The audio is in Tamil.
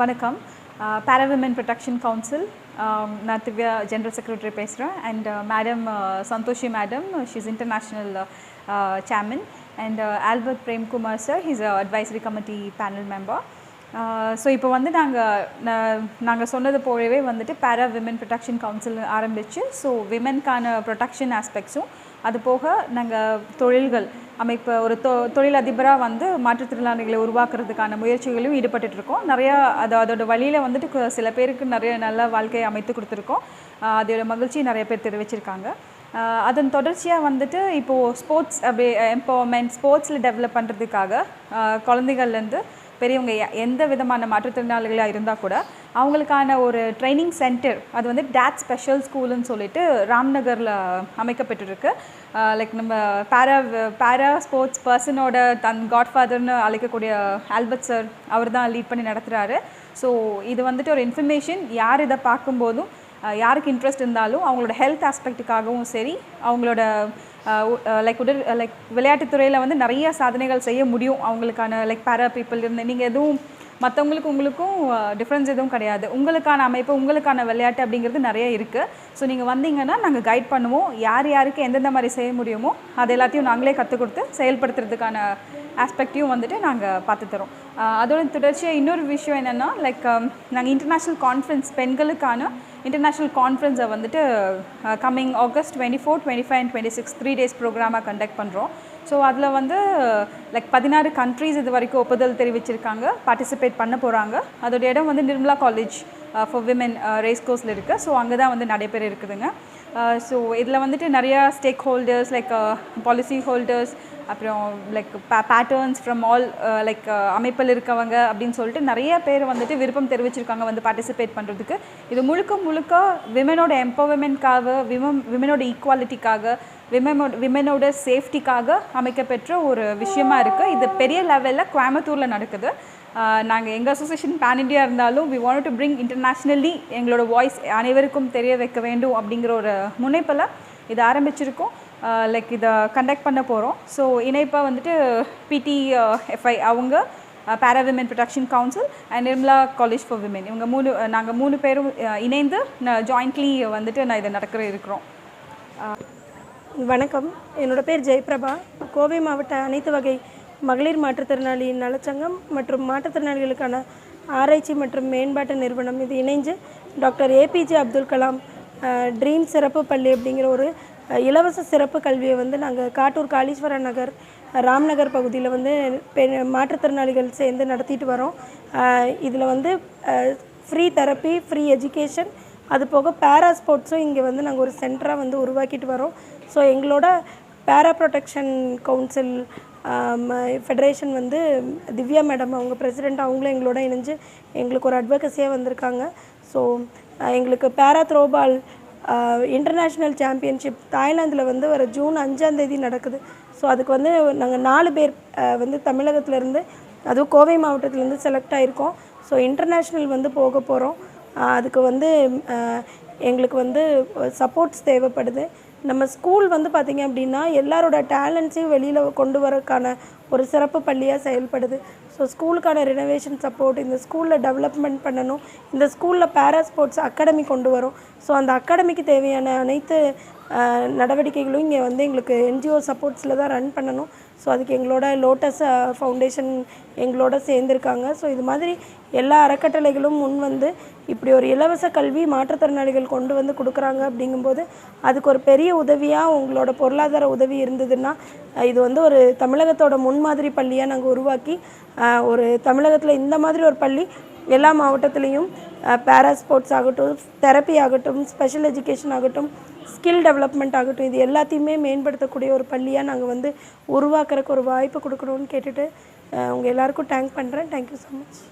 வணக்கம். Para Women Protection Council நான் திவ்யா ஜெனரல் செக்ரட்டரி பேசுகிறேன். And madam Santoshi madam, she's international chairman. And Albert Premkumar sir, he's a advisory committee panel member. So இப்போ வந்து நாங்கள் சொன்னது போலவே வந்துட்டு பேரா விமன் ப்ரொடெக்ஷன் கவுன்சில் ஆரம்பித்து, ஸோ விமென்கான ப்ரொடெக்ஷன் ஆஸ்பெக்ட்ஸும் அது போக நாங்கள் தொழில்கள் அமைப்பு ஒரு தொழிலதிபராக வந்து மாற்றுத்திறனாளிகளை உருவாக்குறதுக்கான முயற்சிகளையும் ஈடுபட்டுருக்கோம். நிறையா அதோட வழியில் வந்துட்டு சில பேருக்கு நிறைய நல்ல வாழ்க்கையை அமைத்து கொடுத்துருக்கோம். அதோட மகிழ்ச்சி நிறைய பேர் தெரிவிச்சிருக்காங்க. அதன் தொடர்ச்சியாக வந்துட்டு இப்போது ஸ்போர்ட்ஸ் அப்படி எம்பவர்மெண்ட் ஸ்போர்ட்ஸில் டெவலப் பண்ணுறதுக்காக குழந்தைகள்லேருந்து பெரியவங்க எந்த விதமான மாற்றுத்திறனாளிகளாக இருந்தால் கூட அவங்களுக்கான ஒரு ட்ரைனிங் சென்டர், அது வந்து டேட் ஸ்பெஷல் ஸ்கூலுன்னு சொல்லிட்டு ராம்நகரில் அமைக்கப்பட்டிருக்கு. லைக் நம்ம பேரா ஸ்போர்ட்ஸ் பர்சனோட காட்ஃபாதர்னு அழைக்கக்கூடிய ஆல்பர்ட் சார் அவர் தான் லீட் பண்ணி நடத்துகிறாரு. ஸோ இது வந்துட்டு ஒரு இன்ஃபர்மேஷன், யார் இதை பார்க்கும்போதும் யாருக்கு இன்ட்ரெஸ்ட் இருந்தாலும் அவங்களோட ஹெல்த் ஆஸ்பெக்ட்டுக்காகவும் சரி, அவங்களோட லைக் விளையாட்டுத்துறையில் வந்து நிறைய சாதனைகள் செய்ய முடியும் அவங்களுக்கான லைக் பேரா பீப்புள் இருந்து. நீங்கள் எதுவும் உங்களுக்கும் டிஃப்ரென்ஸ் எதுவும் கிடையாது. உங்களுக்கான அமைப்பு, உங்களுக்கான விளையாட்டு அப்படிங்கிறது நிறைய இருக்குது. ஸோ நீங்கள் வந்தீங்கன்னா நாங்கள் கைட் பண்ணுவோம். யாருக்கு எந்தெந்த மாதிரி செய்ய முடியுமோ அது எல்லாத்தையும் நாங்களே கற்றுக் கொடுத்து செயல்படுத்துறதுக்கான ஆஸ்பெக்டையும் வந்துட்டு நாங்கள் பார்த்து தரோம். அதோட தொடர்ச்சியாக இன்னொரு விஷயம் என்னென்னா, லைக் நாங்கள் இன்டர்நேஷ்னல் கான்ஃபரன்ஸ், பெண்களுக்கான இன்டர்நேஷ்னல் கான்ஃபரன்ஸை வந்துட்டு கம்மிங் ஆகஸ்ட் 24, 25 and 26 3 days ப்ரோக்ராமாக கண்டக்ட் பண்ணுறோம். ஸோ அதில் வந்து லைக் 16 கண்ட்ரீஸ் இது வரைக்கும் ஒப்புதல் தெரிவிச்சிருக்காங்க, பார்ட்டிசிபேட் பண்ண போகிறாங்க. அதோட இடம் வந்து Nirmala college for women race கோர்ஸில் இருக்குது. ஸோ அங்கே தான் வந்து நடைபெற இருக்குதுங்க. ஸோ இதில் வந்துட்டு நிறையா stakeholders like policy holders, அப்புறம் like patterns from all like அமைப்பில் இருக்கவங்க அப்படின்னு சொல்லிட்டு நிறைய பேர் வந்துட்டு விருப்பம் தெரிவிச்சிருக்காங்க வந்து பார்ட்டிசிபேட் பண்ணுறதுக்கு. இது முழுக்க விமனோட எம்பவர்மெண்ட்காக, விமனோட ஈக்குவாலிட்டிக்காக, விமனோட சேஃப்டிக்காக அமைக்கப்பெற்ற ஒரு விஷயமா இருக்குது. இது பெரிய லெவலில் கோயம்புத்தூரில் நடக்குது. நாங்கள் எங்கள் அசோசியேஷன் பேன் இண்டியா இருந்தாலும் we want to bring internationally எங்களோட வாய்ஸ் அனைவருக்கும் தெரிய வைக்க வேண்டும் அப்படிங்கிற ஒரு முனைப்பில் இது ஆரம்பிச்சிருக்கோம். லைக் இதை கண்டக்ட் பண்ண போகிறோம். ஸோ இணைப்பாக வந்துட்டு PTFI அவங்க, பேரா women protection council and Nirmala college for women, இவங்க நாங்கள் 3 பேரும் இணைந்து ஜாயிண்ட்லி வந்துட்டு இதை இருக்கிறோம். வணக்கம், என்னோடய பேர் ஜெயபிரபா. கோவை மாவட்ட அனைத்து வகை மகளிர் மாற்றுத்திறனாளி நலச்சங்கம் மற்றும் மாற்றுத்திறனாளிகளுக்கான ஆராய்ச்சி மற்றும் மேம்பாட்டு நிறுவனம் இது இணைஞ்சு doctor APJ Abdul Kalam dream சிறப்பு பள்ளி அப்படிங்கிற ஒரு இலவச சிறப்பு கல்வியை வந்து நாங்கள் காட்டூர் காளீஸ்வர நகர் ராம்நகர் பகுதியில் வந்து மாற்றுத்திறனாளிகள் சேர்ந்து நடத்திட்டு வரோம். இதில் வந்து ஃப்ரீ தெரப்பி, ஃப்ரீ எஜுகேஷன், அது போக பேரா ஸ்போர்ட்ஸும் இங்கே வந்து நாங்கள் ஒரு சென்டராக வந்து உருவாக்கிட்டு வரோம். ஸோ எங்களோட பேரா ப்ரொடெக்ஷன் கவுன்சில் ஃபெடரேஷன் வந்து திவ்யா மேடம் அவங்க பிரசிடெண்ட், அவங்களும் எங்களோட இணைஞ்சு எங்களுக்கு ஒரு அட்வொகசியாக வந்திருக்காங்க. ஸோ எங்களுக்கு பேரா த்ரோபால் இன்டர்நேஷ்னல் சாம்பியன்ஷிப் தாய்லாந்தில் வந்து வர ஜூன் 5ஆம் தேதி நடக்குது. ஸோ அதுக்கு வந்து நாங்கள் 4 பேர் வந்து தமிழகத்துலேருந்து, அதுவும் கோவை மாவட்டத்துலேருந்து செலக்ட் ஆகிருக்கோம். ஸோ இன்டர்நேஷ்னல் வந்து போக போகிறோம். அதுக்கு வந்து எங்களுக்கு வந்து சப்போர்ட்ஸ் தேவைப்படுது. நம்ம ஸ்கூல் வந்து பார்த்திங்க அப்படின்னா எல்லாரோட டேலண்ட்ஸையும் வெளியில் கொண்டு வரக்கான ஒரு சிறப்பு பள்ளியாக செயல்படுது. ஸோ ஸ்கூலுக்கான ரினோவேஷன் சப்போர்ட், இந்த ஸ்கூலில் டெவலப்மெண்ட் பண்ணணும், இந்த ஸ்கூலில் பேரா ஸ்போர்ட்ஸ் அகாடமி கொண்டு வரும். ஸோ அந்த அகாடமிக்கு தேவையான அனைத்து நடவடிக்கைகளும் இங்கே வந்து எங்களுக்கு NGO சப்போர்ட்ஸில் தான் ரன் பண்ணணும். ஸோ அதுக்கு எங்களோட லோட்டஸ் ஃபவுண்டேஷன் எங்களோட சேர்ந்துருக்காங்க. ஸோ இது மாதிரி எல்லா அறக்கட்டளைகளும் முன் வந்து இப்படி ஒரு இலவச கல்வி மாற்றுத்திறனாளிகள் கொண்டு வந்து கொடுக்குறாங்க. அப்படிங்கும்போது அதுக்கு ஒரு பெரிய உதவியாக உங்களோட பொருளாதார உதவி இருந்ததுன்னா, இது வந்து ஒரு தமிழகத்தோட முன்மாதிரி பள்ளியாக நாங்கள் உருவாக்கி, ஒரு தமிழகத்தில் இந்த மாதிரி ஒரு பள்ளி எல்லா மாவட்டத்துலேயும் பேரா ஸ்போர்ட்ஸ் ஆகட்டும், தெரப்பி ஆகட்டும், ஸ்பெஷல் எஜுகேஷன் ஆகட்டும், ஸ்கில் டெவலப்மெண்ட் ஆகட்டும், இது எல்லாத்தையுமே மேம்படுத்தக்கூடிய ஒரு பள்ளியாக நாங்கள் வந்து உருவாக்குறதுக்கு ஒரு வாய்ப்பு கொடுக்கணும்னு கேட்டுட்டு உங்கள் எல்லாருக்கும் தேங்க் பண்ணுறேன். Thank you so much.